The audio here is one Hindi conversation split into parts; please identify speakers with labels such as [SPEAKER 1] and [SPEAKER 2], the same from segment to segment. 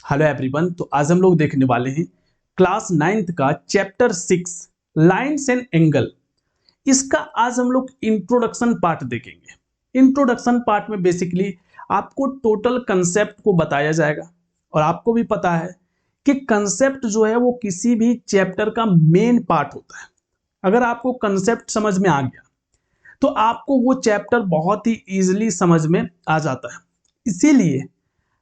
[SPEAKER 1] Hello everyone. तो आज हम लोग देखने वाले हैं क्लास 9th का चैप्टर 6 लाइन्स एंड एंगल। इसका आज हम लोग इंट्रोडक्शन पार्ट देखेंगे। इंट्रोडक्शन पार्ट में बेसिकली आपको टोटल कंसेप्ट को बताया जाएगा और आपको भी पता है कि कंसेप्ट जो है वो किसी भी चैप्टर का मेन पार्ट होता है। अगर आपको कंसेप्ट समझ में आ गया तो आपको वो चैप्टर बहुत ही ईजिली समझ में आ जाता है। इसीलिए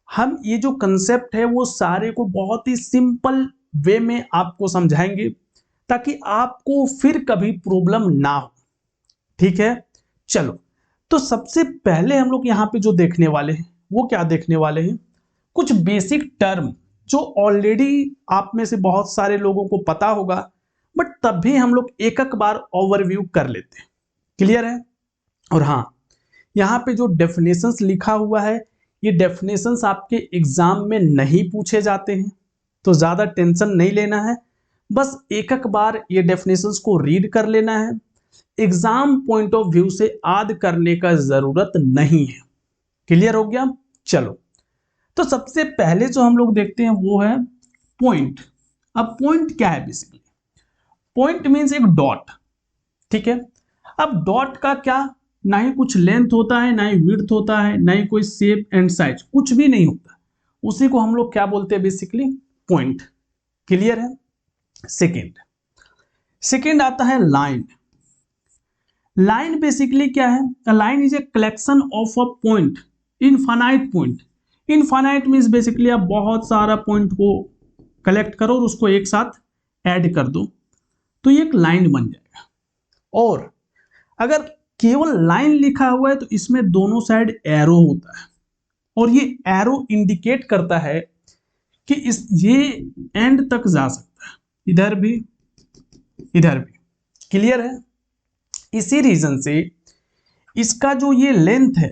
[SPEAKER 1] हम ये जो कंसेप्ट है वो सारे को बहुत ही सिंपल वे में आपको समझाएंगे ताकि आपको फिर कभी प्रॉब्लम ना हो। ठीक है, चलो। तो सबसे पहले हम लोग यहाँ पे जो देखने वाले हैं वो क्या देखने वाले हैं, कुछ बेसिक टर्म जो ऑलरेडी आप में से बहुत सारे लोगों को पता होगा, बट तब भी हम लोग एक एक बार ओवरव्यू कर लेते हैं। क्लियर है? और हाँ, यहाँ पे जो डेफिनेशंस लिखा हुआ है ये डेफिनेशंस आपके एग्जाम में नहीं पूछे जाते हैं, तो ज्यादा टेंशन नहीं लेना है। बस एक एक बार ये डेफिनेशंस को रीड कर लेना है। एग्जाम पॉइंट ऑफ व्यू से याद करने का जरूरत नहीं है। क्लियर हो गया? चलो, तो सबसे पहले जो हम लोग देखते हैं वो है पॉइंट। अब पॉइंट क्या है? बेसिकली पॉइंट मीन्स एक डॉट। ठीक है, अब डॉट का क्या, ना ही कुछ लेंथ होता है, ना ही विड्थ होता है, ना ही कोई शेप एंड साइज, कुछ भी नहीं होता। उसी को हम लोग क्या बोलते हैं? Basically point. क्लियर है? सेकेंड आता है लाइन। लाइन बेसिकली क्या है? A line is a collection of a point, infinite point. Infinite means basically आप बहुत सारा पॉइंट को कलेक्ट करो और उसको एक साथ ऐड कर दो तो ये एक लाइन बन जाएगा। और अगर केवल लाइन लिखा हुआ है तो इसमें दोनों साइड एरो होता है और ये एरो इंडिकेट करता है कि ये एंड तक जा सकता है, इधर भी इधर भी। क्लियर है? इसी रीजन से इसका जो ये लेंथ है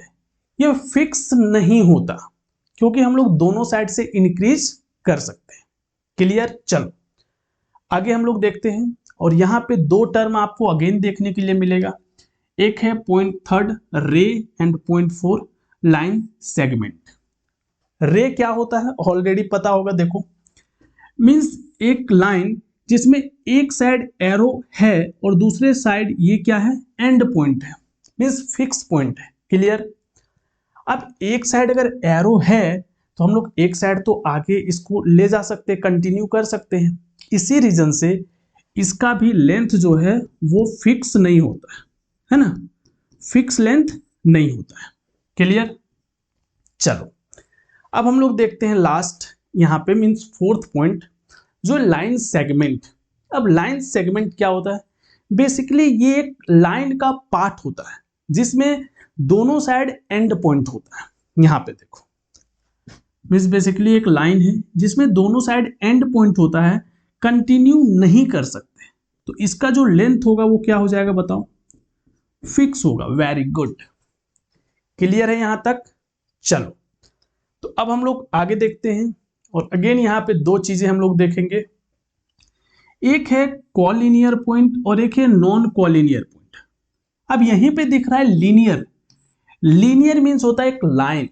[SPEAKER 1] ये फिक्स नहीं होता, क्योंकि हम लोग दोनों साइड से इंक्रीज कर सकते हैं। क्लियर? चलो आगे हम लोग देखते हैं। और यहाँ पे दो टर्म आपको अगेन देखने के लिए मिलेगा। एक है पॉइंट थर्ड रे एंड पॉइंट 4 लाइन सेगमेंट। रे क्या होता है ऑलरेडी पता होगा। देखो, मींस एक लाइन जिसमें एक साइड एरो है और दूसरे साइड ये क्या है? एंड पॉइंट है, मींस फिक्स पॉइंट है। क्लियर? अब एक साइड अगर एरो है तो हम लोग एक साइड तो आगे इसको ले जा सकते हैं, कंटिन्यू कर सकते हैं। इसी रीजन से इसका भी लेंथ जो है वो फिक्स नहीं होता है ना, फिक्स लेंथ नहीं होता है। क्लियर? चलो अब हम लोग देखते हैं लास्ट यहाँ पे, मींस फोर्थ पॉइंट, जो लाइन सेगमेंट। अब लाइन सेगमेंट क्या होता है? बेसिकली ये एक लाइन का पार्ट होता है जिसमें दोनों साइड एंड पॉइंट होता है। यहाँ पे देखो, मींस बेसिकली एक लाइन है जिसमें दोनों साइड एंड पॉइंट होता है, कंटिन्यू नहीं कर सकते, तो इसका जो लेंथ होगा वो क्या हो जाएगा बताओ? फिक्स होगा। Very good. क्लियर है यहां तक? चलो, तो अब हम लोग आगे देखते हैं। और अगेन यहाँ पे दो चीजें हम लोग देखेंगे, एक है कॉलिनियर पॉइंट और एक है नॉन कॉलिनियर पॉइंट। अब यहीं पे दिख रहा है लीनियर। लीनियर मीन्स होता है एक लाइन,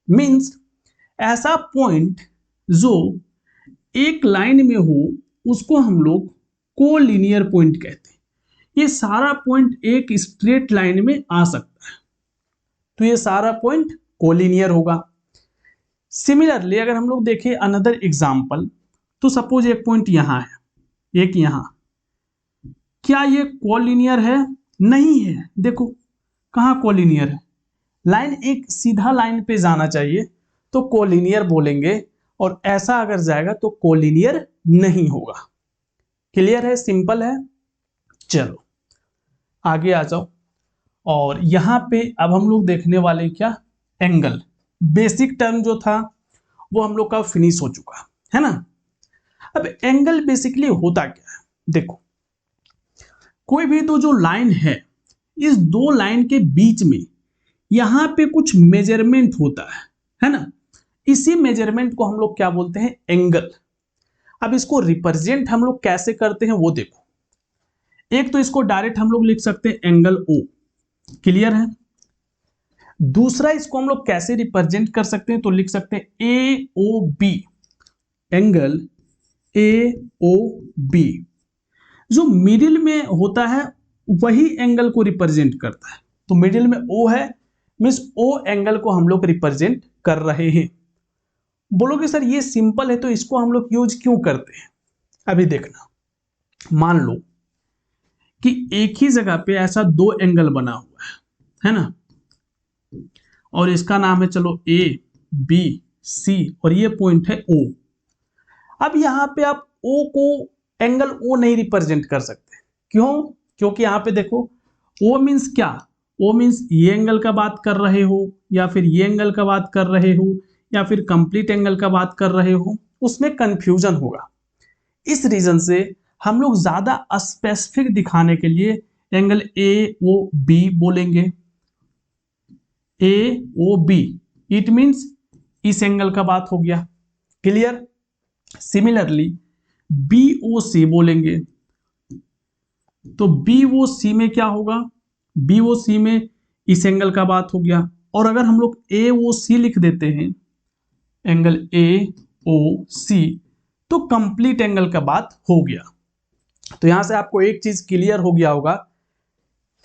[SPEAKER 1] मीन्स ऐसा पॉइंट जो एक लाइन में हो उसको हम लोग कोलिनियर पॉइंट कहते हैं। ये सारा पॉइंट एक स्ट्रेट लाइन में आ सकता है, तो ये सारा पॉइंट कोलिनियर होगा। सिमिलरली अगर हम लोग देखें अनदर एग्जांपल, तो सपोज एक पॉइंट यहां है, एक यहां, क्या ये कोलिनियर है? नहीं है। देखो कहां कोलिनियर है, लाइन एक सीधा लाइन पे जाना चाहिए तो कोलिनियर बोलेंगे, और ऐसा अगर जाएगा तो कोलिनियर नहीं होगा। क्लियर है? सिंपल है। चलो आगे आ जाओ। और यहां पे अब हम लोग देखने वाले क्या? एंगल। बेसिक टर्म जो था वो हम लोग का फिनिश हो चुका है ना। अब एंगल बेसिकली होता क्या है? देखो, कोई भी तो जो लाइन है, इस दो लाइन के बीच में यहां पे कुछ मेजरमेंट होता है ना। इसी मेजरमेंट को हम लोग क्या बोलते हैं? एंगल। अब इसको रिप्रेजेंट हम लोग कैसे करते हैं वो देखो। एक तो इसको डायरेक्ट हम लोग लिख सकते हैं एंगल ओ। क्लियर है? दूसरा इसको हम लोग कैसे रिप्रेजेंट कर सकते हैं? तो लिख सकते हैं ए ओ बी। Angle AOB। जो मिडिल में होता है वही एंगल को रिप्रेजेंट करता है। तो मिडिल में O है, मीन्स O एंगल को हम लोग रिप्रेजेंट कर रहे हैं। बोलोगे सर ये सिंपल है तो इसको हम लोग यूज क्यों करते हैं? अभी देखना, मान लो कि एक ही जगह पे ऐसा दो एंगल बना हुआ है ना, और इसका नाम है चलो ABC और ये पॉइंट है O। अब यहां पे आप O को एंगल O नहीं रिप्रेजेंट कर सकते। क्यों? क्योंकि यहां पे देखो O मीन्स क्या, O मीन्स ये एंगल का बात कर रहे हो, या फिर ये एंगल का बात कर रहे हो, या फिर कंप्लीट एंगल का बात कर रहे हो, उसमें कंफ्यूजन होगा। इस रीजन से हम लोग ज्यादा स्पेसिफिक दिखाने के लिए एंगल AOB बोलेंगे। AOB इट मीन्स इस एंगल का बात हो गया। क्लियर? सिमिलरली BOC बोलेंगे तो BOC में क्या होगा, BOC में इस एंगल का बात हो गया। और अगर हम लोग AOC लिख देते हैं, एंगल AOC, तो कंप्लीट एंगल का बात हो गया। तो यहां से आपको एक चीज क्लियर हो गया होगा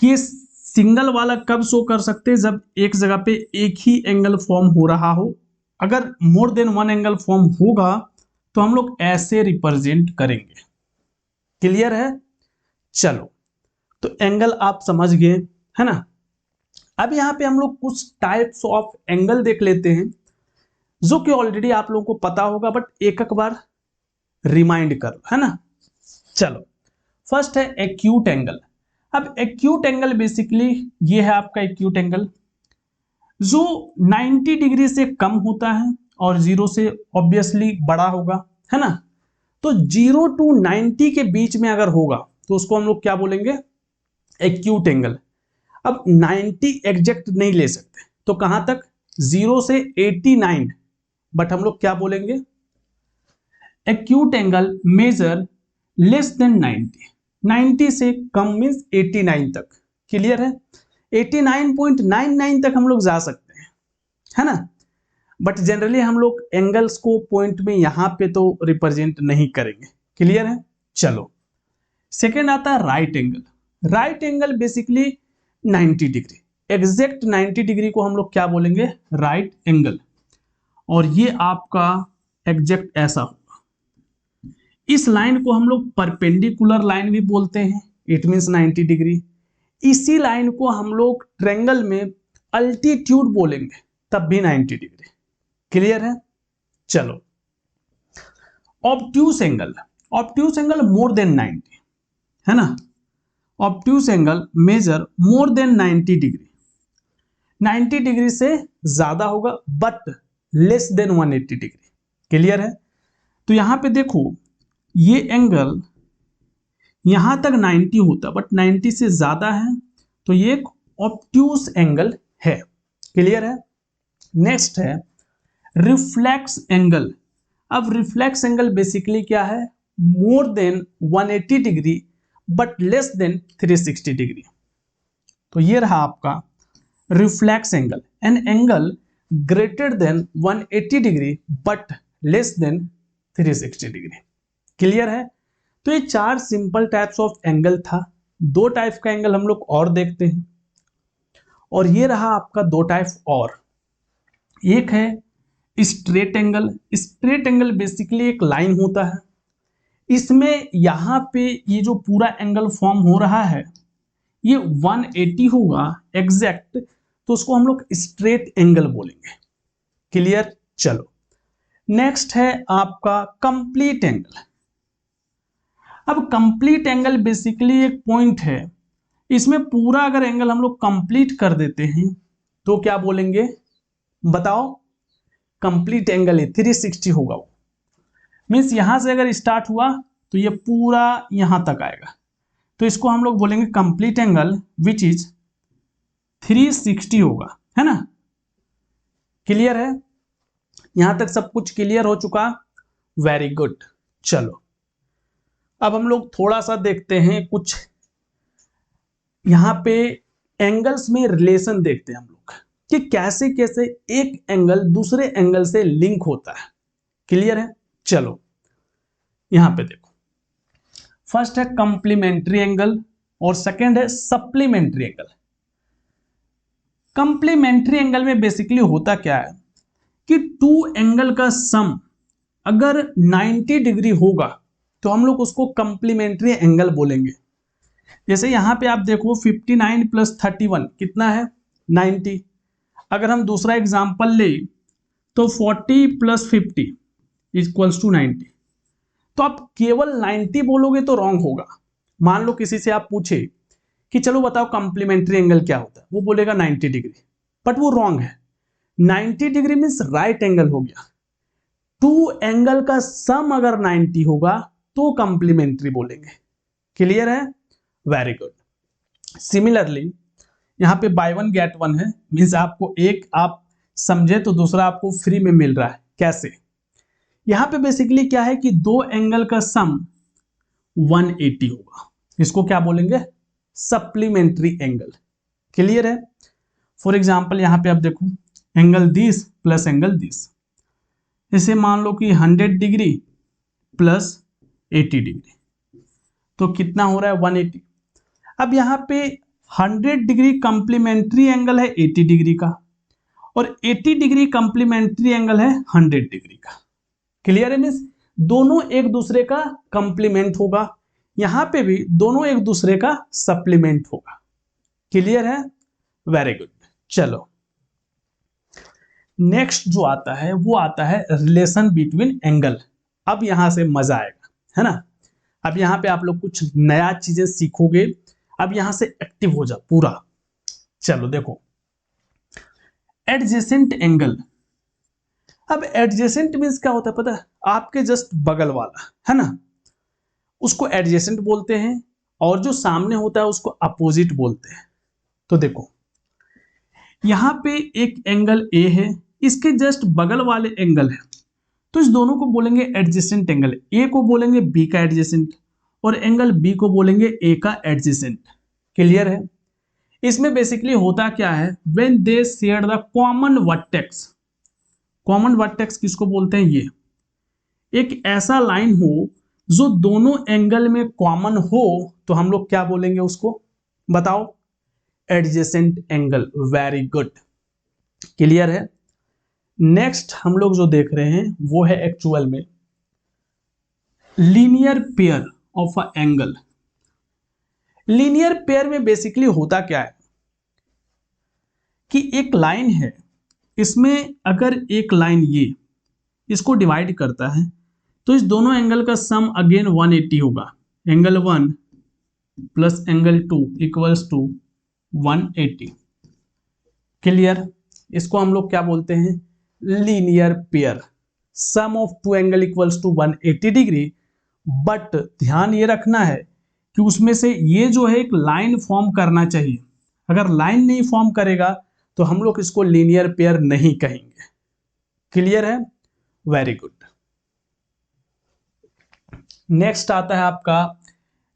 [SPEAKER 1] कि सिंगल वाला कब शो कर सकते हैं, जब एक जगह पे एक ही एंगल फॉर्म हो रहा हो। अगर more than one angle form होगा तो हम लोग ऐसे रिप्रेजेंट करेंगे। क्लियर है? चलो, तो एंगल आप समझ गए है ना। अब यहां पे हम लोग कुछ टाइप्स ऑफ एंगल देख लेते हैं जो कि ऑलरेडी आप लोगों को पता होगा, बट एक एक बार रिमाइंड कर, है ना। चलो, फर्स्ट है एक्यूट एंगल। अब एक्यूट एंगल बेसिकली ये है आपका एक्यूट एंगल जो 90 डिग्री से कम होता है और 0 से ऑब्वियसली बड़ा होगा, है ना। तो 0 to 90 के बीच में अगर होगा तो उसको हम लोग क्या बोलेंगे, एक्यूट एंगल। अब 90 एग्जैक्ट नहीं ले सकते, तो कहां तक, 0 से 89, बट हम लोग क्या बोलेंगे, acute angle measure less than 90, 90 से कम मीन्स 89 तक। क्लियर है? 89.99 तक हम लोग जा सकते हैं, है ना। बट जनरली हम लोग एंगल्स को पॉइंट में यहां पे तो रिप्रेजेंट नहीं करेंगे। क्लियर है? चलो, सेकेंड आता है right angle. Right angle basically 90 degree, exact 90 degree को हम लोग क्या बोलेंगे, राइट एंगल। और ये आपका एग्जैक्ट ऐसा होगा। इस लाइन को हम लोग परपेंडिकुलर लाइन भी बोलते हैं, इट मींस 90 डिग्री। इसी लाइन को हम लोग ट्रायंगल में अल्टीट्यूड बोलेंगे, तब भी 90 डिग्री। क्लियर है? चलो, obtuse angle. Obtuse angle more than 90, है ना। Obtuse angle measure more than 90 degree, 90 degree से ज्यादा होगा but less than 180 degree. Clear है? तो यहां पे देखो, ये एंगल यहां तक 90 होता बट 90 से ज्यादा है, तो ये एक ऑब्ट्यूस एंगल है। क्लियर है? नेक्स्ट है रिफ्लेक्स एंगल। अब रिफ्लेक्स एंगल बेसिकली क्या है, more than 180 degree but less than 360 degree. तो ये रहा आपका reflex angle, an angle greater than 180 degree but less than 360 degree. Clear है? तो ये चार सिंपल टाइप्स ऑफ एंगल था। दो टाइप का एंगल हम लोग और देखते हैं, और ये रहा आपका दो टाइप और। एक है straight angle. Straight angle basically एक लाइन होता है, इसमें यहां पे ये जो पूरा एंगल फॉर्म हो रहा है ये 180 होगा एग्जैक्ट, तो उसको हम लोग स्ट्रेट एंगल बोलेंगे। क्लियर? चलो, नेक्स्ट है आपका कंप्लीट एंगल। अब कंप्लीट एंगल बेसिकली एक पॉइंट है, इसमें पूरा अगर एंगल हम लोग कंप्लीट कर देते हैं तो क्या बोलेंगे, बताओ। कंप्लीट एंगल है 360 होगा वो, मीन्स यहां से अगर स्टार्ट हुआ तो ये पूरा यहां तक आएगा, तो इसको हम लोग बोलेंगे कंप्लीट एंगल विच इज 360 होगा, है ना। क्लियर है? यहां तक सब कुछ क्लियर हो चुका? Very good. चलो, अब हम लोग थोड़ा सा देखते हैं कुछ यहां पे एंगल्स में रिलेशन देखते हैं हम लोग कि कैसे कैसे एक एंगल दूसरे एंगल से लिंक होता है। क्लियर है? चलो यहां पे देखो, फर्स्ट है कंप्लीमेंट्री एंगल और सेकंड है सप्लीमेंट्री एंगल। कंप्लीमेंट्री एंगल में बेसिकली होता क्या है कि टू एंगल का सम अगर 90 डिग्री होगा तो हम लोग उसको कंप्लीमेंट्री एंगल बोलेंगे। जैसे यहां पे आप देखो 59 प्लस 31 कितना है 90। अगर हम दूसरा एग्जांपल ले तो 40 प्लस 50 इक्वल्स टू 90। तो आप केवल 90 बोलोगे तो रॉन्ग होगा। मान लो किसी से आप पूछे कि चलो बताओ कंप्लीमेंट्री एंगल क्या होता है, वो बोलेगा 90 डिग्री, बट वो रॉन्ग है। 90 डिग्री मींस राइट एंगल हो गया। टू एंगल का सम अगर 90 होगा तो कंप्लीमेंट्री बोलेंगे। क्लियर है? Very good. सिमिलरली यहां पे बाय वन गेट वन है, मींस आपको एक आप समझे तो दूसरा आपको फ्री में मिल रहा है। कैसे? यहां पे बेसिकली क्या है कि दो एंगल का सम 180 होगा, इसको क्या बोलेंगे? Supplementary angle. क्लियर है? फॉर एग्जांपल यहां पे आप देखो angle this plus angle this, इसे मान लो कि 100 डिग्री प्लस 80 डिग्री, तो कितना हो रहा है 180। अब यहां पे 100 डिग्री कंप्लीमेंट्री एंगल है 80 डिग्री का और 80 डिग्री कंप्लीमेंट्री एंगल है 100 डिग्री का। क्लियर है? मींस दोनों एक दूसरे का कंप्लीमेंट होगा, यहां पे भी दोनों एक दूसरे का सप्लीमेंट होगा। क्लियर है? Very good. चलो नेक्स्ट जो आता है वो आता है रिलेशन बिटवीन एंगल। अब यहां से मजा आएगा, है ना? अब यहां पे आप लोग कुछ नया चीजें सीखोगे। अब यहां से एक्टिव हो जा पूरा। चलो देखो एडजेसेंट एंगल। अब एडजेसेंट मींस क्या होता है पता है? आपके जस्ट बगल वाला, है ना, उसको एडजेसेंट बोलते हैं और जो सामने होता है उसको अपोजिट बोलते हैं। तो देखो यहां पे एक एंगल ए है, इसके जस्ट बगल वाले एंगल है, तो इस दोनों को बोलेंगे एडजेसेंट एंगल। ए को बोलेंगे बी का एडजेसेंट और एंगल बी को बोलेंगे ए का एडजेसेंट। क्लियर है? इसमें बेसिकली होता क्या है, when they share the common vertex. Common vertex किसको बोलते हैं? ये एक ऐसा लाइन हो जो दोनों एंगल में कॉमन हो तो हम लोग क्या बोलेंगे उसको? बताओ। Adjacent angle. Very good. Clear है? नेक्स्ट हम लोग जो देख रहे हैं वो है एक्चुअल में linear pair of a angle. Linear pair में बेसिकली होता क्या है कि एक लाइन है, इसमें अगर एक लाइन ये इसको डिवाइड करता है तो इस दोनों एंगल का सम अगेन 180 होगा। Angle 1 plus angle 2 equals to 180। Clear? इसको हम लोग क्या बोलते हैं? Linear pair. Sum of two angle equals to 180 degree. But ध्यान ये रखना है कि उसमें से ये जो है एक लाइन फॉर्म करना चाहिए। अगर लाइन नहीं फॉर्म करेगा तो हम लोग इसको लीनियर पेयर नहीं कहेंगे। क्लियर है? Very good. नेक्स्ट आता है आपका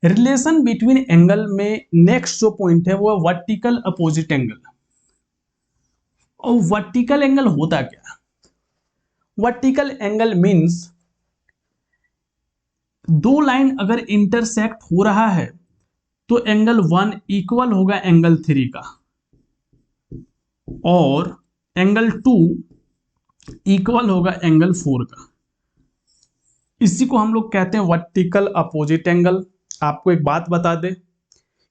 [SPEAKER 1] रिलेशन बिटवीन एंगल में। नेक्स्ट जो पॉइंट है वो है वर्टिकल अपोजिट एंगल। और वर्टिकल एंगल होता क्या? वर्टिकल एंगल मींस दो लाइन अगर इंटरसेक्ट हो रहा है तो एंगल 1 इक्वल होगा एंगल 3 का और एंगल 2 इक्वल होगा एंगल 4 का। इसी को हम लोग कहते हैं वर्टिकल अपोजिट एंगल। आपको एक बात बता दे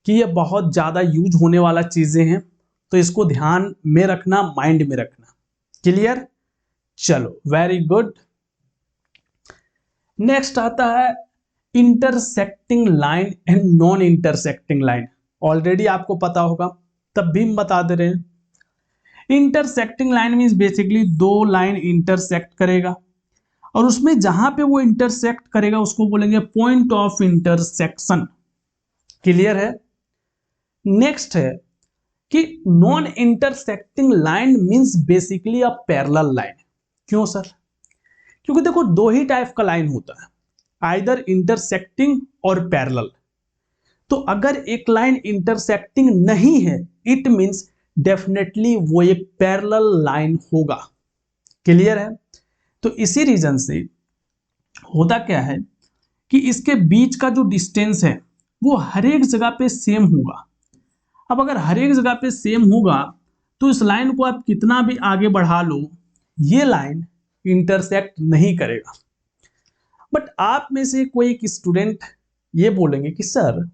[SPEAKER 1] कि ये बहुत ज्यादा यूज होने वाला चीजें हैं, तो इसको ध्यान में रखना, माइंड में रखना। क्लियर? चलो वेरी गुड। नेक्स्ट आता है intersecting line and non intersecting line. Already आपको पता होगा, तब भी हम बता दे रहे हैं। इंटरसेक्टिंग लाइन मींस बेसिकली दो लाइन इंटरसेक्ट करेगा और उसमें जहां पे वो इंटरसेक्ट करेगा उसको बोलेंगे पॉइंट ऑफ इंटरसेक्शन। क्लियर है? नेक्स्ट है कि non intersecting line means basically a parallel line. क्यों सर? क्योंकि देखो दो ही टाइप का लाइन होता है, आइदर इंटरसेक्टिंग और पैरेलल। तो अगर एक लाइन इंटरसेक्टिंग नहीं है इट मींस डेफिनेटली वो एक पैरेलल लाइन होगा। क्लियर है? तो इसी रीजन से होता क्या है कि इसके बीच का जो डिस्टेंस है वो हर एक जगह पे सेम होगा। अब अगर हर एक जगह पे सेम होगा तो इस लाइन को आप कितना भी आगे बढ़ा लो, ये लाइन इंटरसेक्ट नहीं करेगा। बट आप में से कोई एक स्टूडेंट ये बोलेंगे कि सर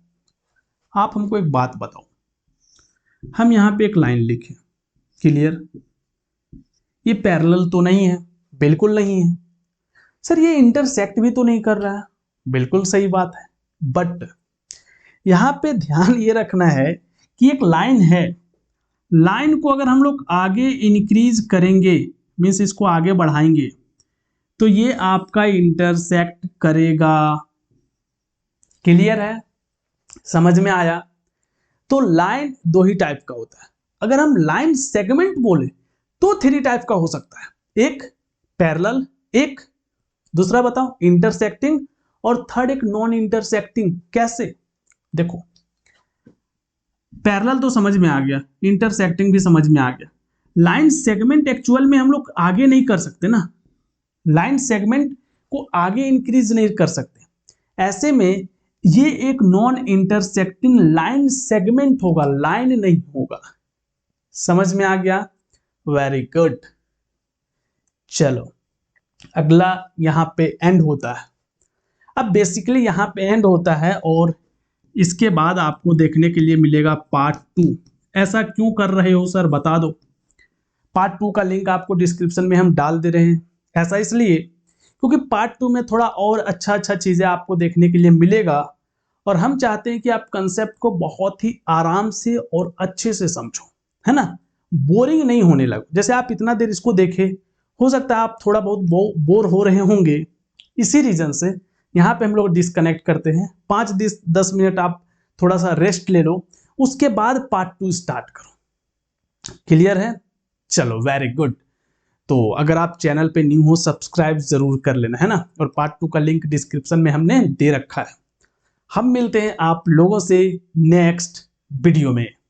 [SPEAKER 1] आप हमको एक बात बताओ, हम यहाँ पे एक लाइन लिखें, क्लियर, ये पैरेलल तो नहीं है, बिल्कुल नहीं है। सर ये इंटरसेक्ट भी तो नहीं कर रहा है, बिल्कुल सही बात है। बट यहाँ पे ध्यान ये रखना है कि एक लाइन है, लाइन को अगर हम लोग आगे इंक्रीज करेंगे, मीन्स इसको आगे बढ़ाएंगे, तो ये आपका इंटरसेक्ट करेगा। क्लियर है, समझ में आया? तो लाइन दो ही टाइप का होता है। अगर हम लाइन सेगमेंट बोले तो 3 टाइप का हो सकता है, एक पैरेलल, एक दूसरा बताओ इंटरसेक्टिंग, और थर्ड एक नॉन इंटरसेक्टिंग। कैसे? देखो, पैरेलल तो समझ में आ गया, इंटरसेक्टिंग भी समझ में आ गया। लाइन सेगमेंट एक्चुअल में हम लोग आगे नहीं कर सकते ना, लाइन सेगमेंट को आगे इंक्रीज नहीं कर सकते। ऐसे में ये एक नॉन इंटरसेक्टिंग लाइन सेगमेंट होगा, लाइन नहीं होगा। समझ में आ गया? Very good. चलो अगला यहां पे एंड होता है। अब बेसिकली यहां पे एंड होता है और इसके बाद आपको देखने के लिए मिलेगा पार्ट 2। ऐसा क्यों कर रहे हो सर, बता दो। पार्ट 2 का लिंक आपको डिस्क्रिप्शन में हम डाल दे रहे हैं। ऐसा इसलिए क्योंकि पार्ट 2 में थोड़ा और अच्छा चीजें आपको देखने के लिए मिलेगा, और हम चाहते हैं कि आप कंसेप्ट को बहुत ही आराम से और अच्छे से समझो, है ना, बोरिंग नहीं होने लगे। जैसे आप इतना देर इसको देखे, हो सकता है आप थोड़ा बहुत बोर हो रहे होंगे, इसी रीजन से यहाँ पे हम लोग डिस्कनेक्ट करते हैं। 5-10 मिनट आप थोड़ा सा रेस्ट ले लो, उसके बाद पार्ट 2 स्टार्ट करो। क्लियर है? चलो वेरी गुड। तो अगर आप चैनल पे न्यू हो, सब्सक्राइब जरूर कर लेना, है ना। और पार्ट 2 का लिंक डिस्क्रिप्शन में हमने दे रखा है। हम मिलते हैं आप लोगों से नेक्स्ट वीडियो में।